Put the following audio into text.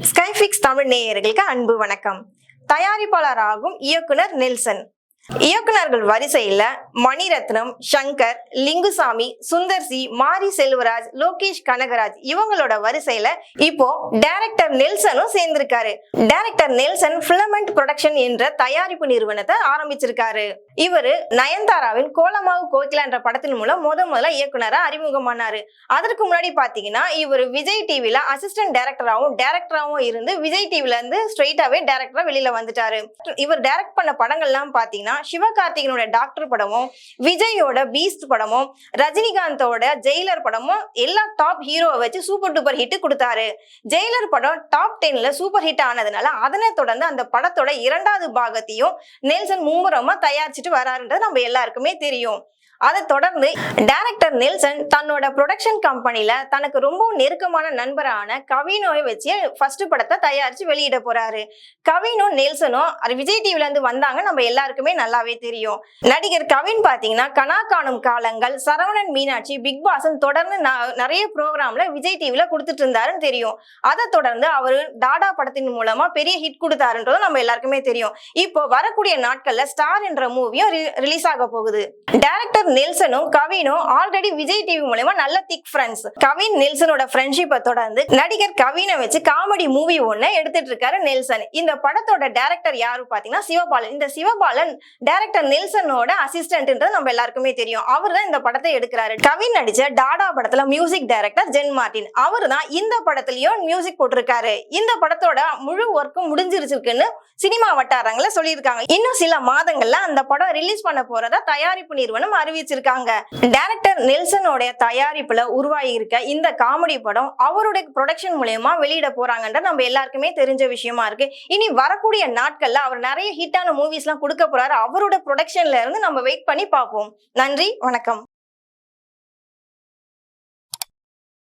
ஸ்கைஃபிக்ஸ் தமிழ் நேயர்களுக்கு அன்பு வணக்கம். தயாரிப்பாளராகும் இயக்குனர் நெல்சன். இயக்குனர்கள் வரிசையில மணிரத்னம், சங்கர், லிங்குசாமி, சுந்தர் சி, மாரி செல்வராஜ், லோகேஷ் கனகராஜ் இவங்களோட வரிசையில இப்போ டைரக்டர் நெல்சனும் சேர்ந்திருக்காரு. டைரக்டர் நெல்சன் பிலமெண்ட் புரொடக்ஷன் என்ற தயாரிப்பு நிறுவனத்தை ஆரம்பிச்சிருக்காரு. இவரு நயன்தாராவின் கோலமாவு கோகிலா என்ற படத்தின் மூலம் முதல்ல இயக்குனரா அறிமுகமானாரு. அதற்கு முன்னாடி பாத்தீங்கன்னா இவர் விஜய் டிவில அசிஸ்டன்ட் டைரக்டராவும் இருந்து விஜய் டிவில இருந்து ஸ்ட்ரெயிட்டாவே டைரக்டரா வெளியில வந்துட்டாரு. இவர் டைரக்ட் பண்ண படங்கள்லாம் பாத்தீங்கன்னா சிவகார்த்திகனோட டாக்டர் படமும், விஜயோட பீஸ்ட் படமும், ரஜினிகாந்தோட ஜெயிலர் படமும் எல்லா டாப் ஹீரோவை வச்சு சூப்பர் டூப்பர் ஹிட் கொடுத்தாரு. ஜெயிலர் படம் டாப் 10ல சூப்பர் ஹிட் ஆனதுனால அதனை தொடர்ந்து அந்த படத்தோட 2வது பாகத்தையும் நெல்சன் மும்முரமா தயாரிச்சுட்டு வராருன்றது நம்ம எல்லாருக்குமே தெரியும். அதை தொடர்ந்து டைரக்டர் நெல்சன் தன்னோட ப்ரொடக்ஷன் கம்பெனில தனக்கு ரொம்ப நெருக்கமான நண்பரான கவினோவை வச்சு ஃபர்ஸ்ட் படத்தை தயாரிச்சு வெளியிட போறாரு. கவினும் நெல்சனும் விஜய் டிவில இருந்து வந்தாங்க, நம்ம எல்லாருக்குமே நல்லாவே தெரியும். நடிகர் கவின் பாத்தீங்கன்னா கனா காணும் காலங்கள், சரவணன் மீனாட்சி, பிக் பாஸ் தொடர்ந்து நிறைய ப்ரோக்ராம்ல விஜய் டிவில கொடுத்துட்டு இருந்தாருன்னு தெரியும். அதை தொடர்ந்து அவரு டாடா படத்தின் மூலமா பெரிய ஹிட் கொடுத்தாருன்றதும் நம்ம எல்லாருக்குமே தெரியும். இப்போ வரக்கூடிய நாட்கள்ல ஸ்டார் என்ற மூவியும் ரிலீஸ் ஆக போகுது. டைரக்டர் நெல்சனும் கவினும் ஆல்ரெடி விஜய் டிவி மூலமா நல்ல திக் ஃப்ரெண்ட்ஸ். கவின் நெல்சனோட ஃப்ரெண்ட்ஷிப்பை தொடர்ந்து நடிகர் கவினை வச்சு காமெடி மூவி ஒண்ணு எடுத்துட்டு இருக்காரு நெல்சன். இந்த படத்தோட டைரக்டர் யாரு பாத்தீங்கன்னா சிவபாலன். இந்த சிவபாலன் டைரக்டர் நெல்சனோட அசிஸ்டன்ட்ன்றது நம்ம எல்லாருக்குமே தெரியும். அவர் தான் இந்த படத்தை எடுக்கிறாரு. கவின் நடிச்ச டாடா படத்துல மியூசிக் டைரக்டர் ஜென் மார்டின். அவர் தான் இந்த படத்துலயும் மியூசிக் போட்டிருக்காரு. இந்த படத்தோட முழு ஒர்க்கும் முடிஞ்சிருச்சுன்னு சினிமா வட்டாரங்கள சொல்லியிருக்காங்க. இன்னும் சில மாதங்கள்ல அந்த படம் ரிலீஸ் பண்ண போறதா தயாரிப்பு நிறுவனம் அறிவிச்சிருக்காங்க. டைரக்டர் நெல்சனோட தயாரிப்புல உருவாகி இருக்க இந்த காமெடி படம் அவருடைய ப்ரொடக்ஷன் மூலமா வெளியிட போறாங்கன்ற நம்ம எல்லாருக்குமே தெரிஞ்ச விஷயமா இருக்கு. இனி வரக்கூடிய நாட்கள்ல அவர் நிறைய ஹிட்டான மூவிஸ் எல்லாம் கொடுக்க போறாரு. அவரோட ப்ரொடக்ஷன்ல இருந்து நம்ம வெயிட் பண்ணி பார்ப்போம். நன்றி, வணக்கம்.